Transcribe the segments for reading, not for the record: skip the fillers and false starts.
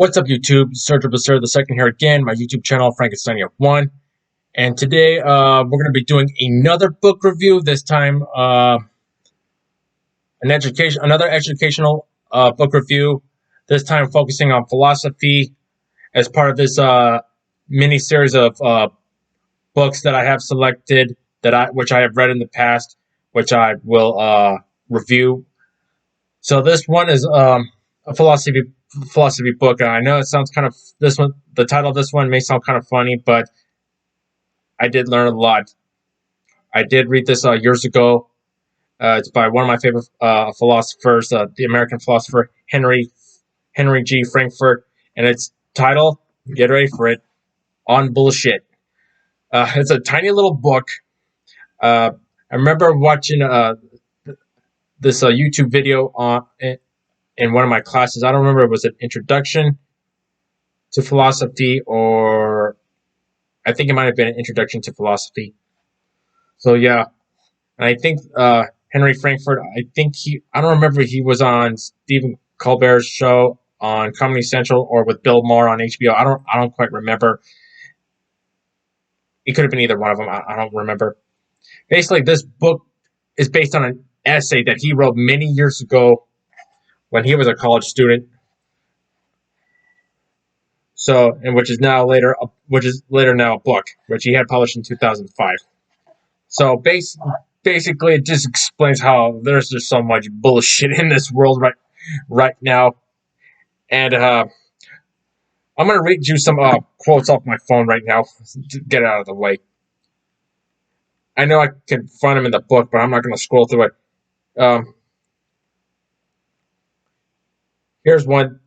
What's up, YouTube? Serge Basir the second here again, my YouTube channel, Frankenstein1. And today we're going to be doing another book review, this time another educational book review, this time focusing on philosophy as part of this mini-series of books that I have selected, which I have read in the past, which I will review. So this one is a philosophy book. I know it sounds kind of the title of this one may sound kind of funny, but I did learn a lot. I did read this years ago. It's by one of my favorite philosophers, the American philosopher Henry G. Frankfurt, and its title, get ready for it, On Bullshit. It's a tiny little book. I remember watching this YouTube video in one of my classes. I don't remember if it was an introduction to philosophy, or I think it might have been an introduction to philosophy. So yeah, and I think Henry Frankfurt, I don't remember if he was on Stephen Colbert's show on Comedy Central or with Bill Maher on HBO. I don't quite remember. It could have been either one of them. I don't remember. Basically, this book is based on an essay that he wrote many years ago when he was a college student. So, and which is later now a book, which he had published in 2005. So basically, it just explains how there's just so much bullshit in this world right now. And I'm gonna read you some quotes off my phone right now to get it out of the way. I know I can find them in the book, but I'm not gonna scroll through it. Here's one.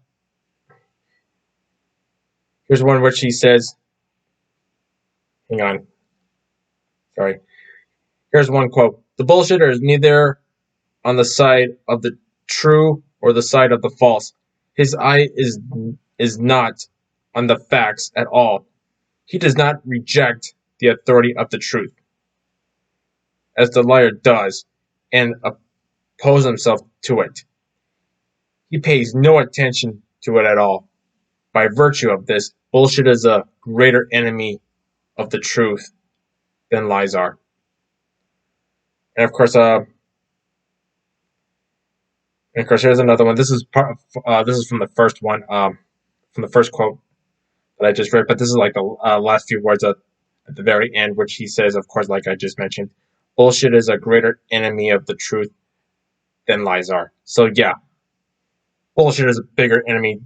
Here's one which he says. Hang on. Sorry. Here's one quote. The bullshitter is neither on the side of the true or the side of the false. His eye is not on the facts at all. He does not reject the authority of the truth, as the liar does, and oppose himself to it. He pays no attention to it at all. By virtue of this, bullshit is a greater enemy of the truth than lies are. And of course, here's another one. This is this is from the first one, from the first quote that I just read. But this is like the last few words at the very end, which he says, of course, like I just mentioned, bullshit is a greater enemy of the truth than lies are. So yeah, bullshit is a bigger enemy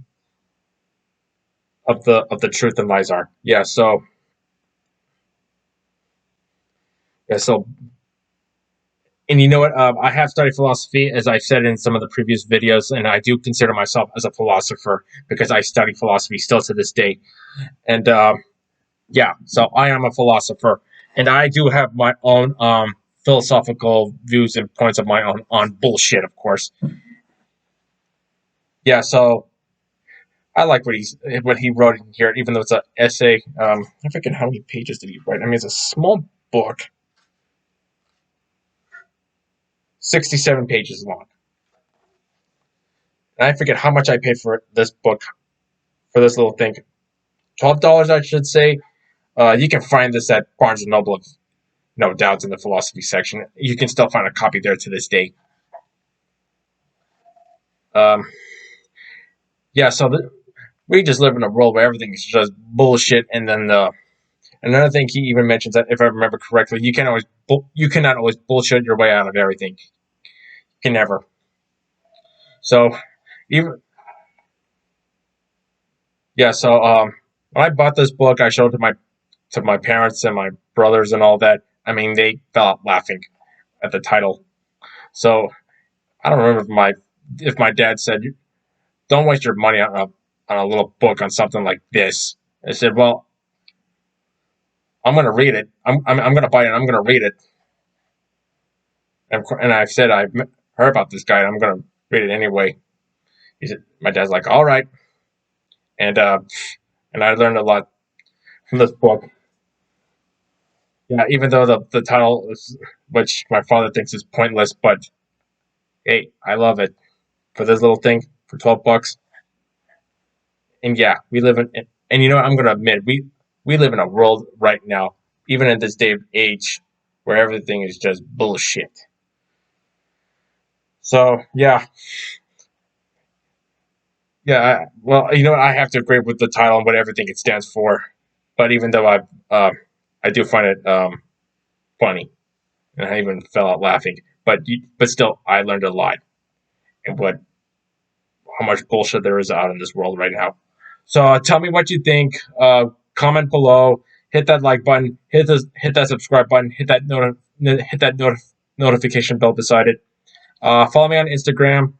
of the truth than lies are. Yeah. So yeah. So. And you know what? I have studied philosophy, as I've said in some of the previous videos, and I do consider myself as a philosopher because I study philosophy still to this day. And yeah, so I am a philosopher, and I do have my own philosophical views and points of my own on bullshit, of course. Yeah, so I like what he wrote in here, even though it's an essay. I forget how many pages did he write. I mean, it's a small book. 67 pages long. And I forget how much I paid for this book, for this little thing. $12, I should say. You can find this at Barnes & Noble, no doubt, in the philosophy section. You can still find a copy there to this day. Yeah, so we just live in a world where everything is just bullshit. And then another thing he even mentions, that if I remember correctly, you cannot always bullshit your way out of everything. You can never. So when I bought this book, I showed it to my parents and my brothers and all that. I mean, they fell out laughing at the title. So I don't remember if my dad said, "Don't waste your money on a little book on something like this." I said, "Well, I'm going to read it. I'm going to buy it. And I'm going to read it." And I said, "I heard about this guy. And I'm going to read it anyway." He said, "My dad's like, all right." And I learned a lot from this book. Yeah, even though the title is, which my father thinks is pointless, but hey, I love it. For this little thing, for $12, And yeah, we live in, and you know what, I'm gonna admit, we live in a world right now, even in this day of age, where everything is just bullshit. So yeah, well, you know what, I have to agree with the title and what everything it stands for. But even though I do find it funny, and I even fell out laughing. But still, I learned a lot and what how much bullshit there is out in this world right now. So tell me what you think. Comment below. Hit that like button. Hit that subscribe button. Hit that notification bell beside it. Follow me on Instagram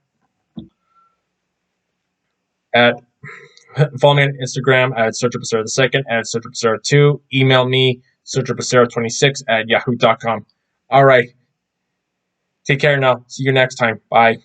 at follow me on Instagram at SearcherBasera2 at SearcherBasera2. Email me SearcherBasera26 at yahoo.com. All right. Take care now. See you next time. Bye.